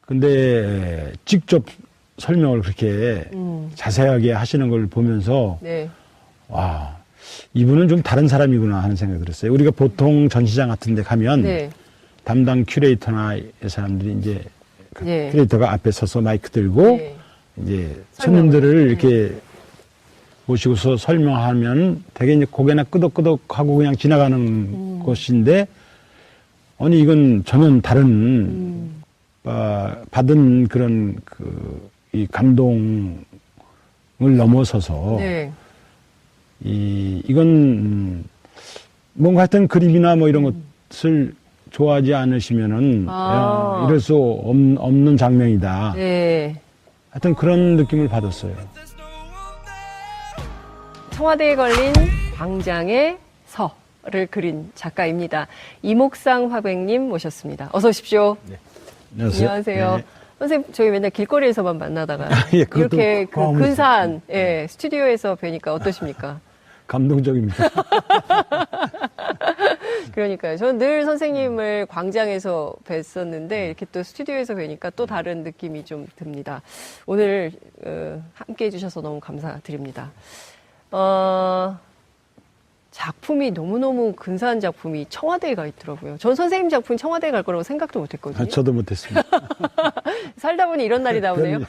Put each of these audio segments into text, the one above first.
근데 직접 설명을 그렇게 자세하게 하시는 걸 보면서 네. 와, 이분은 좀 다른 사람이구나 하는 생각이 들었어요. 우리가 보통 전시장 같은 데 가면 네. 담당 큐레이터나 사람들이 이제 예. 큐레이터가 앞에 서서 마이크 들고 예. 이제 손님들을 이렇게 모시고서 설명하면 되게 이제 고개나 끄덕끄덕하고 그냥 지나가는 곳인데 아니 이건 전혀 다른 받은 그런 이 감동을 넘어서서 네. 이건 뭔가 하여튼 그림이나 뭐 이런 것을 좋아하지 않으시면은 이럴 수 없는 장면이다. 네. 하여튼 그런 느낌을 받았어요. 청와대에 걸린 광장의 서를 그린 작가입니다. 이목상 화백님 모셨습니다. 어서 오십시오. 네. 안녕하세요. 안녕하세요. 네. 선생님, 저희 맨날 길거리에서만 만나다가 예, 이렇게 그 포함해서. 근사한 스튜디오에서 뵈니까 어떠십니까? 감동적입니다. 그러니까요. 저는 늘 선생님을 광장에서 뵀었는데 이렇게 또 스튜디오에서 뵈니까 또 다른 느낌이 좀 듭니다. 오늘 함께 해주셔서 너무 감사드립니다. 작품이 너무너무 근사한 작품이 청와대에 가 있더라고요. 전 선생님 작품이 청와대에 갈 거라고 생각도 못 했거든요. 저도 못했습니다. 살다 보니 이런 날이 나오네요.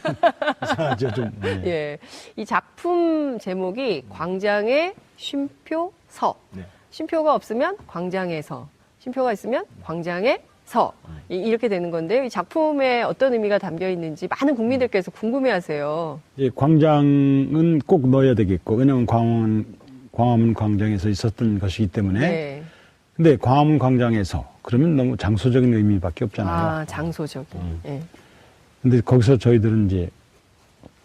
이상하죠, 좀. 네. 예. 이 작품 제목이 광장의 쉼표 서. 네. 쉼표가 없으면 광장의 서. 쉼표가 있으면 광장의 서. 이렇게 되는 건데요. 이 작품에 어떤 의미가 담겨 있는지 많은 국민들께서 궁금해 하세요. 예, 광장은 꼭 넣어야 되겠고, 왜냐면 광화문 광장에서 있었던 것이기 때문에. 네. 근데 광화문 광장에서, 그러면 너무 장소적인 의미밖에 없잖아요. 아, 장소적인. 예. 근데 거기서 저희들은 이제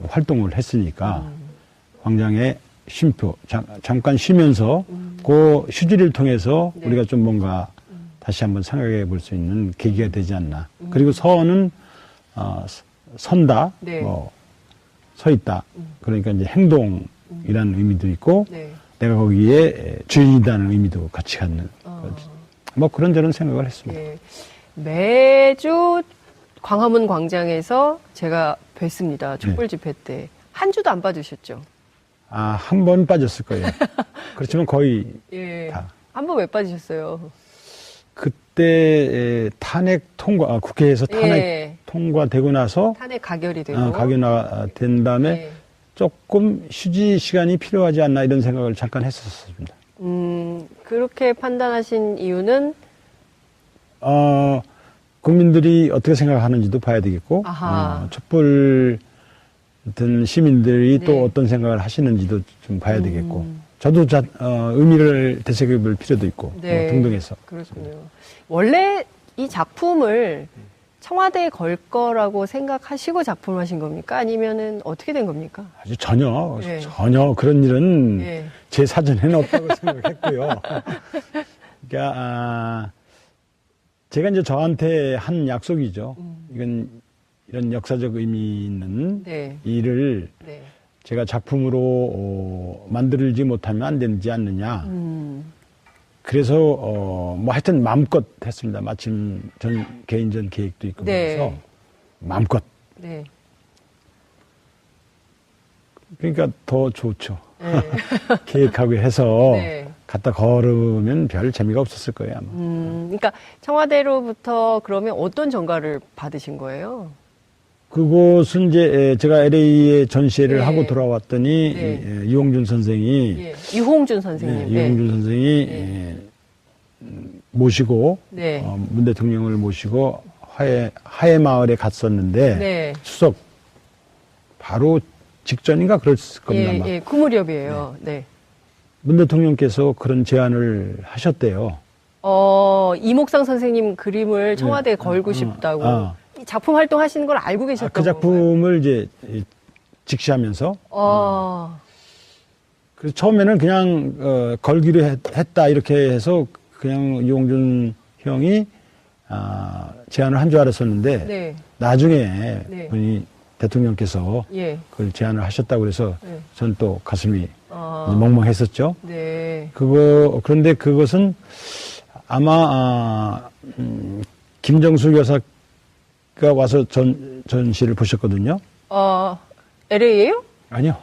활동을 했으니까, 광장의 쉼표, 잠깐 쉬면서, 그 휴지를 통해서 네. 우리가 좀 뭔가 다시 한번 생각해 볼 수 있는 계기가 되지 않나. 그리고 서는, 선다, 네. 서 있다. 그러니까 이제 행동이라는 의미도 있고, 네. 내가 거기에 주인이라는 의미도 같이 갖는 거지. 뭐 그런저런 생각을 했습니다. 예. 매주 광화문 광장에서 제가 뵀습니다. 촛불 집회 때. 한 주도 안 빠지셨죠? 아, 한 번 빠졌을 거예요. 그렇지만 거의 예. 다. 한 번 왜 빠지셨어요? 그때 탄핵 통과, 국회에서 탄핵 예. 통과되고 나서 탄핵 가결이 되고. 가결된 다음에 예. 조금 휴지 시간이 필요하지 않나 이런 생각을 잠깐 했었습니다. 그렇게 판단하신 이유는? 국민들이 어떻게 생각하는지도 봐야 되겠고, 아하. 촛불 든 시민들이 네. 또 어떤 생각을 하시는지도 좀 봐야 되겠고, 저도 의미를 되새겨 볼 필요도 있고, 네. 뭐 등등 해서. 그렇군요. 원래 이 작품을 청와대에 걸 거라고 생각하시고 작품을 하신 겁니까? 아니면은 어떻게 된 겁니까? 아주 전혀 예. 그런 일은 예. 제 사전에는 없다고 생각했고요. 그러니까 제가 이제 저한테 한 약속이죠. 이건 이런 역사적 의미 있는 네. 일을 네. 제가 작품으로 만들지 못하면 안 되지 않느냐. 그래서 뭐 하여튼 마음껏 했습니다. 마침 전 개인전 계획도 있고 네. 그래서 마음껏. 네. 그러니까 더 좋죠. 네. 계획하고 해서 네. 갖다 걸으면 별 재미가 없었을 거예요, 아마. 그러니까 청와대로부터 그러면 어떤 전가를 받으신 거예요? 그곳은 이제 제가 LA에 전시회를 네. 하고 돌아왔더니 네. 유홍준 선생이 예. 유홍준 선생님. 유홍준 선생이 모시고 네. 문 대통령을 모시고 하회 마을에 갔었는데 네. 추석 바로 직전인가 그럴 겁니다. 예, 아마. 예, 그 무렵이에요. 네. 문 대통령께서 그런 제안을 하셨대요. 이목상 선생님 그림을 청와대에 걸고 싶다고. 이 작품 활동하시는 걸 알고 계셨던 그 작품을 이제 직시하면서 그래서 처음에는 그냥 걸기로 했다 이렇게 해서 그냥 유홍준 형이 제안을 한 줄 알았었는데 네. 나중에 네. 분이 대통령께서 예. 그걸 제안을 하셨다고 그래서 네. 전 또 가슴이 멍멍했었죠. 네. 그런데 그것은 아마 김정숙 와서 전시를 보셨거든요. LA예요? 아니요.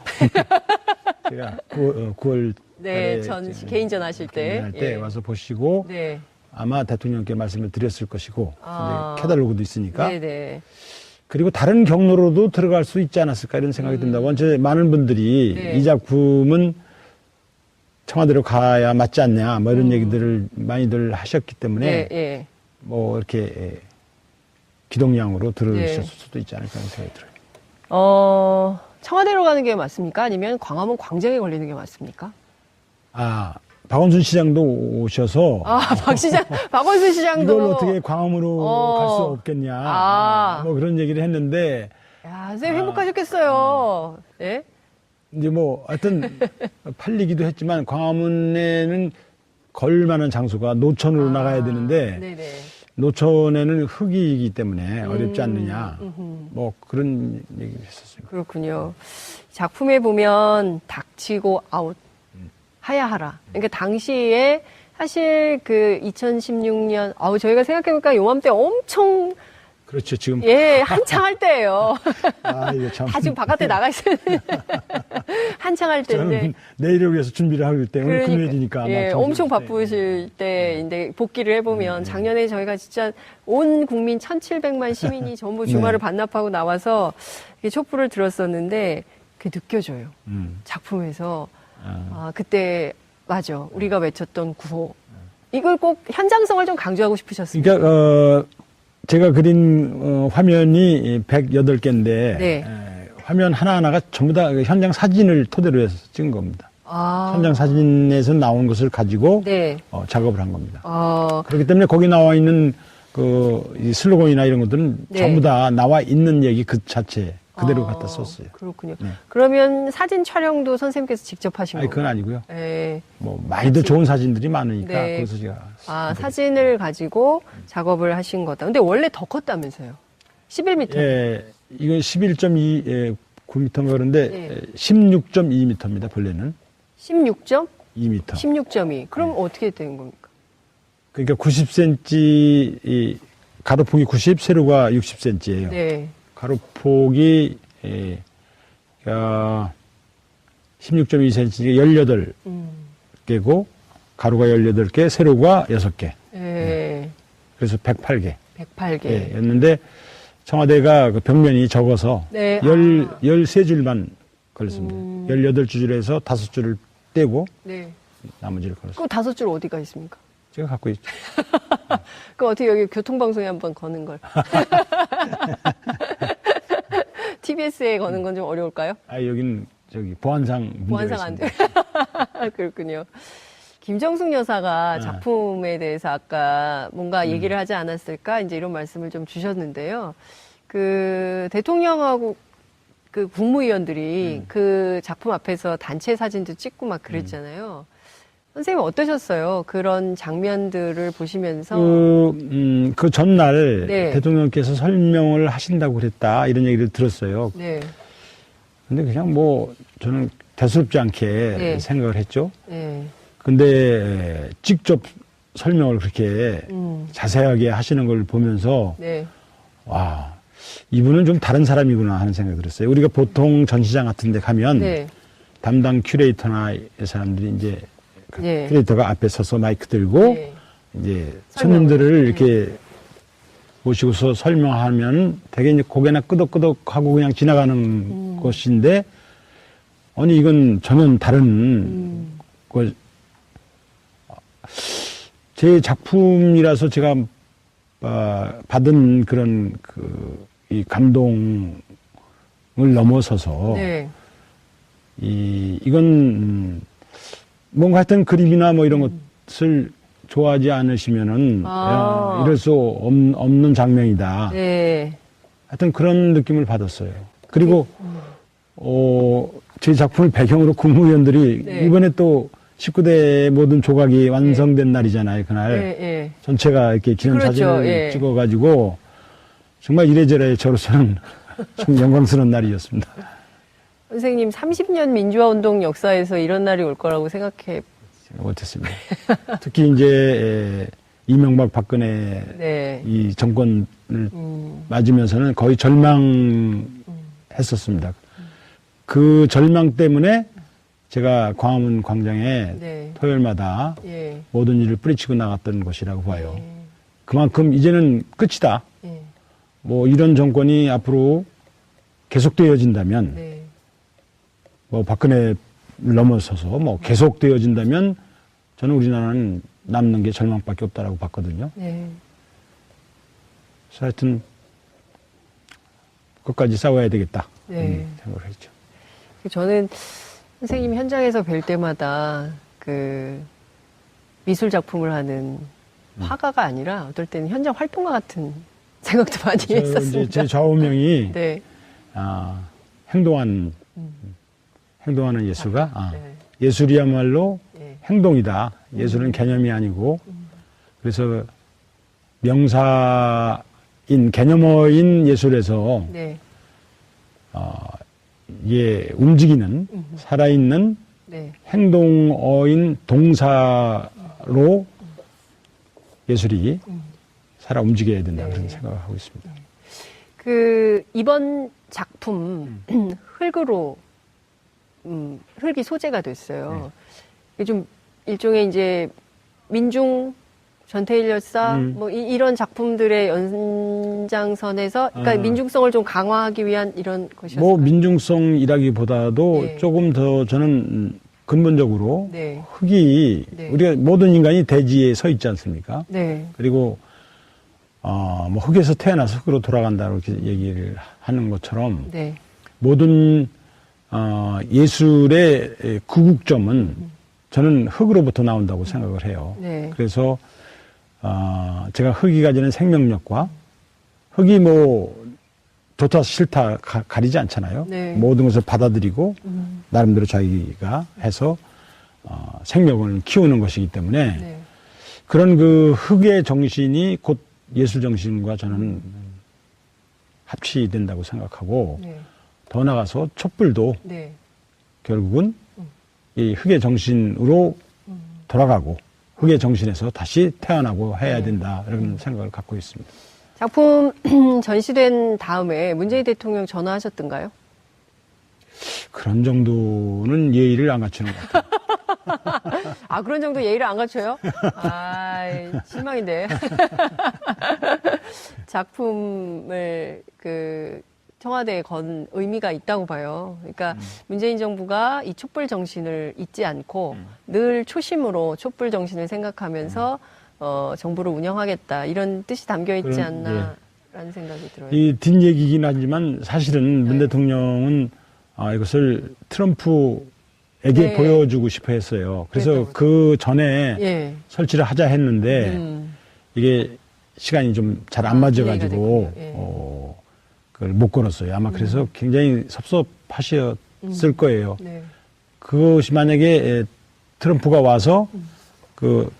제가 9월 네, 개인전 하실 때. 할 때 와서 보시고 네. 아마 대통령께 말씀을 드렸을 것이고 아. 이제 캐달로그도 있으니까 네네. 그리고 다른 경로로도 들어갈 수 있지 않았을까 이런 생각이 듭니다. 원체 많은 분들이 네. 이 작품은 청와대로 가야 맞지 않냐 뭐 이런 얘기들을 많이들 하셨기 때문에 네, 뭐 이렇게 기동량으로 들으셨을 네. 수도 있지 않을까 하는 생각이 들어요. 청와대로 가는 게 맞습니까? 아니면 광화문 광장에 걸리는 게 맞습니까? 박원순 시장도 오셔서 박원순 시장도. 이걸 어떻게 광화문으로 갈 수 없겠냐 뭐 그런 얘기를 했는데 야, 선생님 행복하셨겠어요. 예? 이제 뭐 하여튼 팔리기도 했지만 광화문에는 걸만한 장소가 노천으로 나가야 되는데 네네. 노천에는 흙이기 때문에 어렵지 않느냐 뭐 그런 얘기를 했었어요. 그렇군요. 작품에 보면 닥치고 아웃 하야하라. 그러니까 당시에 사실 그 2016년 저희가 생각해보니까 요맘때 엄청 그렇죠. 지금 한창 할 때예요. 이거 참. 다 지금 바깥에 나가 있어요. 한창 할 때인데. 저는 내일을 위해서 준비를 하고 있을 때 오늘 금요일이니까 엄청 바쁘실 때인데 복귀를 해보면 작년에 저희가 진짜 온 국민 1,700만 시민이 전부 주말을 반납하고 나와서 촛불을 들었었는데 그게 느껴져요. 작품에서. 그때 맞아. 우리가 외쳤던 구호. 이걸 꼭 현장성을 좀 강조하고 싶으셨습니다. 그러니까 제가 그린 화면이 108개인데 화면 하나하나가 전부 다 현장 사진을 토대로 해서 찍은 겁니다. 현장 사진에서 나온 것을 가지고 작업을 한 겁니다. 그렇기 때문에 거기 나와 있는 이 슬로건이나 이런 것들은 전부 다 나와 있는 얘기 그 자체 그대로 갖다 썼어요. 그렇군요. 그러면 사진 촬영도 선생님께서 직접 하신 거예요? 그건 아니고요. 네. 뭐 많이들 좋은 사진들이 많으니까 그래서 제가 사진을 가지고 작업을 하신 거다. 근데 원래 더 컸다면서요? 11m. 이건 11.2 9m인가 그런데 16.2m입니다. 본래는 16.2m. 16.2. 그럼 어떻게 된 겁니까? 그러니까 90cm 가로폭이 90, 세로가 60cm예요. 네. 가로폭이 16.2cm, 18개고 가로가 18개, 세로가 6개. 그래서 108개. 108개. 였는데 청와대가 그 벽면이 적어서 13줄만 걸렸습니다. 18줄에서 5줄을 떼고 나머지를 걸었어요. 그 5줄 어디가 있습니까? 제가 갖고 있죠. 그 어떻게 여기 교통방송에 한번 거는 걸. TBS에 거는 건 좀 어려울까요? 여긴 보안상 안 돼요. 그렇군요. 김정숙 여사가 작품에 대해서 아까 뭔가 얘기를 하지 않았을까? 이제 이런 말씀을 좀 주셨는데요. 그 대통령하고 그 국무위원들이 그 작품 앞에서 단체 사진도 찍고 막 그랬잖아요. 선생님 어떠셨어요? 그런 장면들을 보시면서. 그 전날 대통령께서 설명을 하신다고 그랬다. 이런 얘기를 들었어요. 네. 근데 그냥 뭐 저는 대수롭지 않게 생각을 했죠. 네. 근데 직접 설명을 그렇게 자세하게 하시는 걸 보면서 와, 이분은 좀 다른 사람이구나 하는 생각이 들었어요. 우리가 보통 전시장 같은 데 가면 담당 큐레이터나 사람들이 이제 큐레이터가 앞에 서서 마이크 들고 이제 손님들을 이렇게 모시고서 설명하면 되게 이제 고개나 끄덕끄덕하고 그냥 지나가는 것인데 아니 이건 전혀 다른 제 작품이라서 제가 받은 그런 이 감동을 넘어서서 이건 뭔가 하여튼 그림이나 뭐 이런 것을 좋아하지 않으시면은 이럴 수 없는 장면이다. 하여튼 그런 느낌을 받았어요. 그리고 제 작품을 배경으로 국무위원들이 이번에 또 19대 모든 조각이 완성된 날이잖아요. 그날 전체가 이렇게 기념사진을 찍어가지고 정말 이래저래 저로서는 좀 영광스러운 날이었습니다. 선생님 30년 민주화운동 역사에서 이런 날이 올 거라고 생각해 못했습니다. 특히 이제 이명박 박근혜 네. 이 정권을 맞으면서는 거의 절망했었습니다. 그 절망 때문에 제가 광화문 광장에 네. 토요일마다 예. 모든 일을 뿌리치고 나갔던 것이라고 봐요. 예. 그만큼 이제는 끝이다. 예. 뭐 이런 정권이 앞으로 계속되어진다면 네. 뭐 박근혜를 넘어서서 뭐 계속되어진다면 저는 우리나라는 남는 게 절망밖에 없다라고 봤거든요. 네. 그래서 하여튼 끝까지 싸워야 되겠다. 네. 생각을 했죠. 저는 선생님이 현장에서 뵐 때마다 그 미술 작품을 하는 화가가 아니라 어떨 때는 현장 활동가 같은 생각도 많이 했었습니다. 제 좌우명이 네. 행동하는 예술가. 네. 예술이야말로 네. 행동이다. 예술은 개념이 아니고 그래서 명사인 개념어인 예술에서 네. 이게 움직이는 살아있는 네. 행동어인 동사로 예술이 살아 움직여야 된다 네. 그런 생각을 하고 있습니다. 그 이번 작품 흙으로 흙이 소재가 됐어요. 이게 좀 일종의 이제 민중 전태일 열사 뭐 이런 작품들의 연장선에서 그러니까 민중성을 좀 강화하기 위한 이런 것이었어요. 뭐 민중성이라기보다도 네. 조금 더 저는 근본적으로 네. 흙이 네. 우리가 모든 인간이 대지에 서 있지 않습니까? 네. 그리고 뭐 흙에서 태어나서 흙으로 돌아간다 이렇게 얘기를 하는 것처럼 네. 모든 예술의 구국점은 저는 흙으로부터 나온다고 생각을 해요. 네. 그래서 제가 흙이 가지는 생명력과 흙이 뭐 좋다 싫다 가리지 않잖아요. 네. 모든 것을 받아들이고 나름대로 자기가 해서 생명을 키우는 것이기 때문에 네. 그런 그 흙의 정신이 곧 예술 정신과 저는 합치된다고 생각하고 네. 더 나아가서 촛불도 네. 결국은 이 흙의 정신으로 돌아가고 흙의 정신에서 다시 태어나고 해야 된다 이런 생각을 갖고 있습니다. 작품 전시된 다음에 문재인 대통령 전화하셨던가요? 그런 정도는 예의를 안 갖추는 것 같아요. 아, 그런 정도 예의를 안 갖춰요? 아, 실망인데. 작품을 그 청와대에 건 의미가 있다고 봐요. 그러니까 문재인 정부가 이 촛불 정신을 잊지 않고 늘 초심으로 촛불 정신을 생각하면서 정부를 운영하겠다 이런 뜻이 담겨 있지 않나라는 생각이 들어요. 이 뒷얘기긴 하지만 사실은 문 네. 대통령은 이것을 트럼프에게 네. 보여주고 싶어 했어요. 그래서 그랬다고 그 전에 예. 설치를 하자 했는데 이게 시간이 좀 잘 안 맞아가지고 기회가 됐군요. 예. 그걸 못 걸었어요. 아마 그래서 굉장히 섭섭하셨을 거예요. 네. 그것이 만약에 트럼프가 와서 그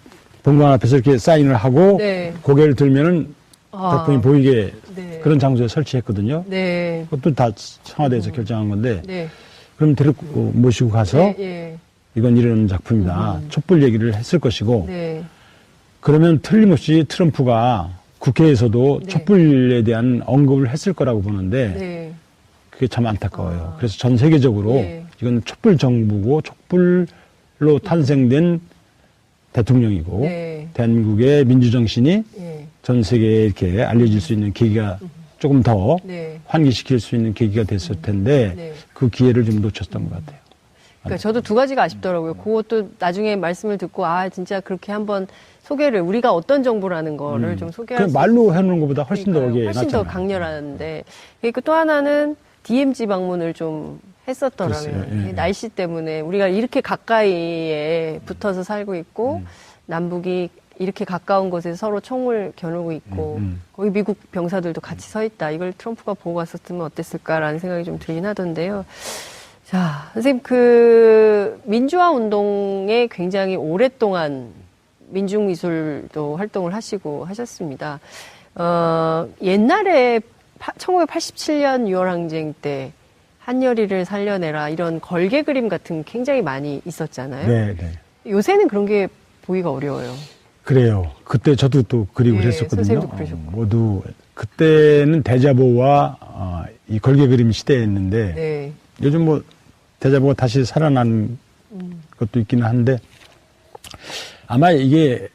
본관 앞에서 이렇게 사인을 하고 네. 고개를 들면은 작품이 보이게 네. 그런 장소에 설치했거든요. 네. 그것도 다 청와대에서 결정한 건데 네. 그럼 데리고 모시고 가서 예, 예. 이건 이런 작품이다. 촛불 얘기를 했을 것이고 네. 그러면 틀림없이 트럼프가 국회에서도 네. 촛불에 대한 언급을 했을 거라고 보는데 네. 그게 참 안타까워요. 그래서 전 세계적으로 예. 이건 촛불 정부고 촛불로 탄생된 대통령이고 네. 대한민국의 민주정신이 예. 전 세계에 이렇게 알려질 수 있는 계기가 조금 더 네. 환기시킬 수 있는 계기가 됐을 텐데 네. 그 기회를 좀 놓쳤던 것 같아요. 그러니까 저도 두 가지가 아쉽더라고요. 그것도 나중에 말씀을 듣고 진짜 그렇게 한번 소개를 우리가 어떤 정부라는 거를 좀 소개할 그 수 말로 해놓는 것보다 훨씬 더 그러니까요. 이게 훨씬 더 낫잖아요. 강렬한데 그리고 또 하나는 DMZ 방문을 좀 했었더라면 글쎄요, 예. 날씨 때문에 우리가 이렇게 가까이에 붙어서 살고 있고 남북이 이렇게 가까운 곳에 서로 총을 겨누고 있고 거기 미국 병사들도 같이 서 있다. 이걸 트럼프가 보고 갔었으면 어땠을까라는 생각이 좀 들긴 하던데요. 자, 선생님 그 민주화 운동에 굉장히 오랫동안 민중미술도 활동을 하시고 하셨습니다. 옛날에 1987년 6월 항쟁 때 한여리를 살려내라 이런 걸개 그림 같은 게 굉장히 많이 있었잖아요. 네, 네. 요새는 그런 게 보기가 어려워요. 그래요. 그때 저도 또 그리고 네, 그랬었거든요. 선생님도 그러셨고. 모두 그때는 대자보와 이 걸개 그림 시대였는데 네. 요즘 뭐 대자보가 다시 살아난 것도 있기는 한데 아마 이게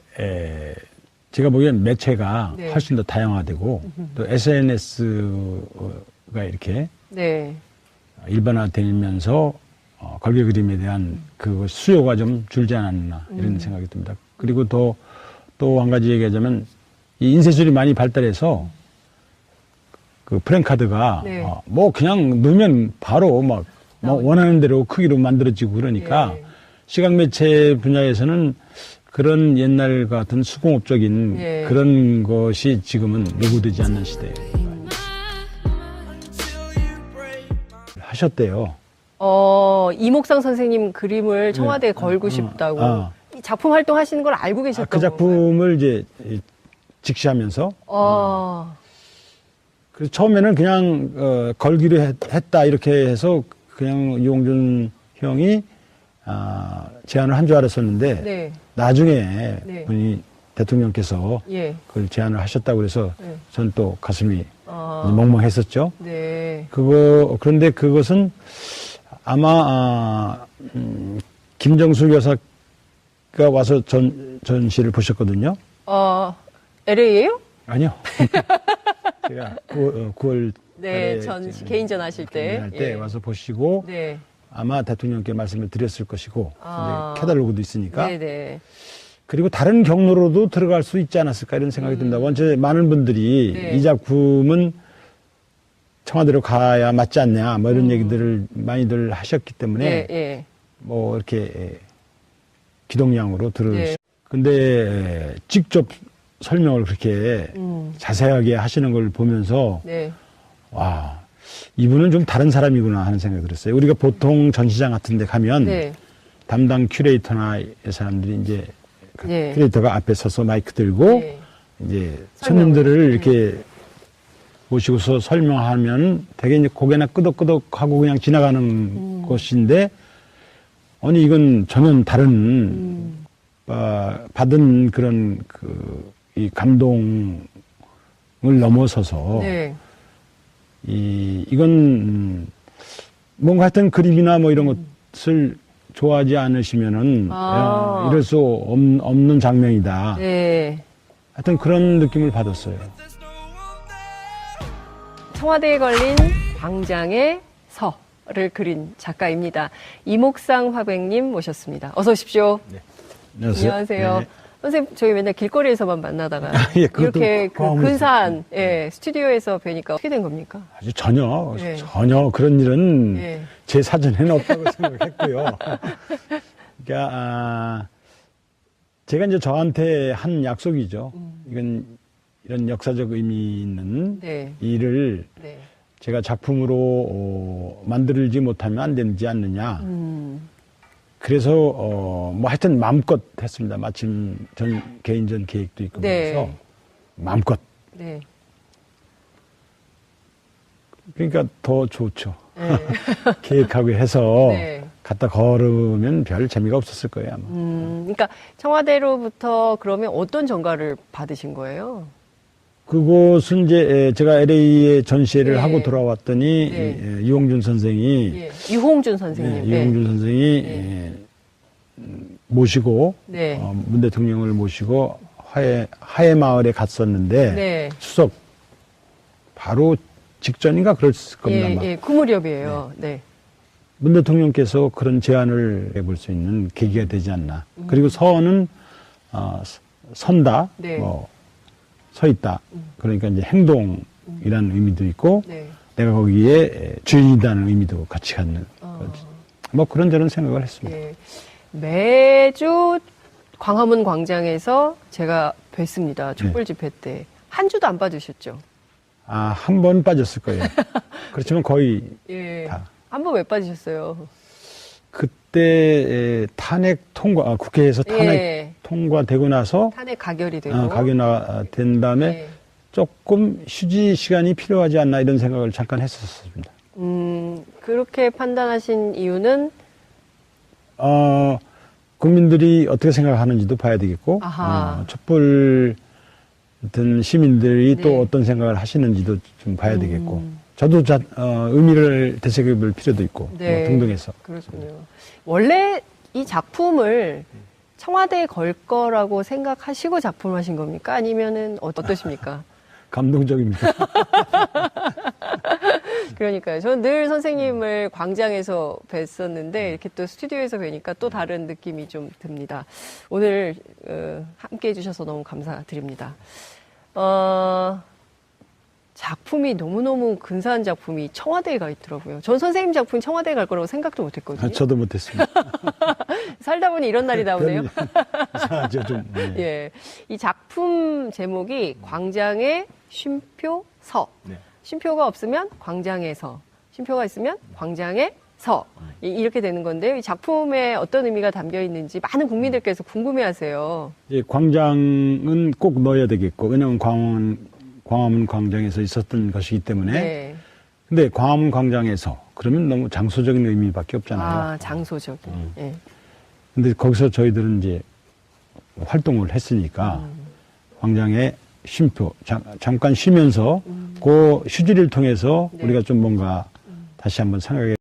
제가 보기엔 매체가 네. 훨씬 더 다양화되고 또 SNS가 이렇게 네. 일반화되면서 걸개 그림에 대한 그 수요가 좀 줄지 않았나 이런 생각이 듭니다. 그리고 또 한 가지 얘기하자면 이 인쇄술이 많이 발달해서 그 프랭카드가 네. 뭐 그냥 넣으면 바로 막 뭐 원하는 대로 크기로 만들어지고 그러니까 예. 시각 매체 분야에서는 그런 옛날 같은 수공업적인 예. 그런 것이 지금은 요구되지 않는 시대에 하셨대요. 이목상 선생님 그림을 청와대에 걸고 싶다고 이 작품 활동하시는 걸 알고 계셨던 그 작품을 이제 직시하면서 건가요? 그래서 처음에는 그냥 걸기로 했다 이렇게 해서 그냥 이용준 형이 제안을 한 줄 알았었는데 네. 나중에 네. 분이 대통령께서 예. 그걸 제안을 하셨다고 그래서 네. 전 또 가슴이 멍멍했었죠. 네. 그런데 그것은 아마 김정숙 여사가 와서 전시를 보셨거든요. LA예요? 아니요. 제가 9월 네, 개인전 하실 때. 할 때 예. 와서 보시고 네. 아마 대통령께 말씀을 드렸을 것이고 아. 이제 캐달로그도 있으니까 네네. 그리고 다른 경로로도 들어갈 수 있지 않았을까 이런 생각이 듭니다. 원체 많은 분들이 네. 이 작품은 청와대로 가야 맞지 않냐 뭐 이런 얘기들을 많이들 하셨기 때문에 예. 뭐 이렇게 기동량으로 들을 네. 수. 근데 직접 설명을 그렇게 자세하게 하시는 걸 보면서 네. 와, 이분은 좀 다른 사람이구나 하는 생각이 들었어요. 우리가 보통 전시장 같은 데 가면 네. 담당 큐레이터나 사람들이 이제 예. 큐레이터가 앞에 서서 마이크 들고 네. 이제 손님들을 이렇게 모시고서 설명하면 되게 이제 고개나 끄덕끄덕하고 그냥 지나가는 것인데 아니 이건 전혀 다른 받은 그런 이 감동을 넘어서서 네. 이건 뭔가 하여튼 그림이나 뭐 이런 것을 좋아하지 않으시면은 이럴 수 없는 장면이다. 네. 하여튼 그런 느낌을 받았어요. 청와대에 걸린 광장의 서를 그린 작가입니다. 이목상 화백님 모셨습니다. 어서 오십시오. 네. 안녕하세요. 네. 선생님, 저희 맨날 길거리에서만 만나다가 예, 그것도 이렇게 그 포함을 근사한 스튜디오에서 뵈니까 어떻게 된 겁니까? 아주 전혀 예. 그런 일은 예. 제 사전에는 없다고 생각했고요. 그러니까 제가 이제 저한테 한 약속이죠. 이건 이런 역사적 의미 있는 네. 일을 네. 제가 작품으로 만들지 못하면 안 되지 않느냐. 그래서 뭐 하여튼 마음껏 했습니다. 마침 개인전 계획도 있고 네. 그래서 마음껏. 네. 그러니까 더 좋죠. 네. 계획하고 해서 네. 갖다 걸으면 별 재미가 없었을 거예요, 아마. 그러니까 청와대로부터 그러면 어떤 전가를 받으신 거예요? 그곳은 이제 제가 LA에 전시회를 네. 하고 돌아왔더니 네. 유홍준 선생이 예. 유홍준 선생님. 유홍준 선생이 모시고 네. 문 대통령을 모시고 하회 마을에 갔었는데 네. 추석 바로 직전인가 그랬을 겁니다. 아마. 예, 그 무렵이에요. 네. 문 대통령께서 그런 제안을 해볼 수 있는 계기가 되지 않나. 그리고 서는 선다, 네. 뭐 서 있다. 그러니까 이제 행동이라는 의미도 있고 네. 내가 거기에 주인이라는 의미도 같이 갖는 거지. 뭐 그런저런 생각을 했습니다. 예. 매주 광화문 광장에서 제가 뵀습니다. 촛불 집회 때. 한 주도 안 빠지셨죠? 한 번 빠졌을 거예요. 그렇지만 거의 예. 다. 한 번 왜 빠지셨어요? 그때 탄핵 통과, 국회에서 탄핵 예. 통과되고 나서 탄핵 가결이 되고. 가결된 다음에 예. 조금 휴지 시간이 필요하지 않나 이런 생각을 잠깐 했었습니다. 그렇게 판단하신 이유는 국민들이 어떻게 생각하는지도 봐야 되겠고, 아하. 촛불 같은 시민들이 네. 또 어떤 생각을 하시는지도 좀 봐야 되겠고, 저도 의미를 되새겨볼 필요도 있고, 네. 뭐 등등해서. 그렇군요. 원래 이 작품을 청와대에 걸 거라고 생각하시고 작품하신 겁니까? 아니면은 어떠십니까? 감동적입니다. 그러니까요. 저는 늘 선생님을 광장에서 뵀었는데 이렇게 또 스튜디오에서 뵈니까 또 다른 느낌이 좀 듭니다. 오늘 함께 해주셔서 너무 감사드립니다. 작품이 너무너무 근사한 작품이 청와대에 가 있더라고요. 전 선생님 작품이 청와대에 갈 거라고 생각도 못 했거든요. 저도 못했습니다. 살다 보니 이런 날이 나오네요. 이상하죠, 좀. 네. 예. 이 작품 제목이 광장의 쉼표서. 네. 쉼표가 없으면 광장의 서. 쉼표가 있으면 광장의 서. 이렇게 되는 건데요. 이 작품에 어떤 의미가 담겨 있는지 많은 국민들께서 궁금해 하세요. 이제 광장은 꼭 넣어야 되겠고, 왜냐하면 광화문 광장에서 있었던 것이기 때문에. 네. 근데 광화문 광장에서 그러면 너무 장소적인 의미밖에 없잖아요. 아, 장소적인. 예. 근데 거기서 저희들은 이제 활동을 했으니까 광장의 쉼표 잠깐 쉬면서 그 휴지를 통해서 네. 우리가 좀 뭔가 다시 한번 생각해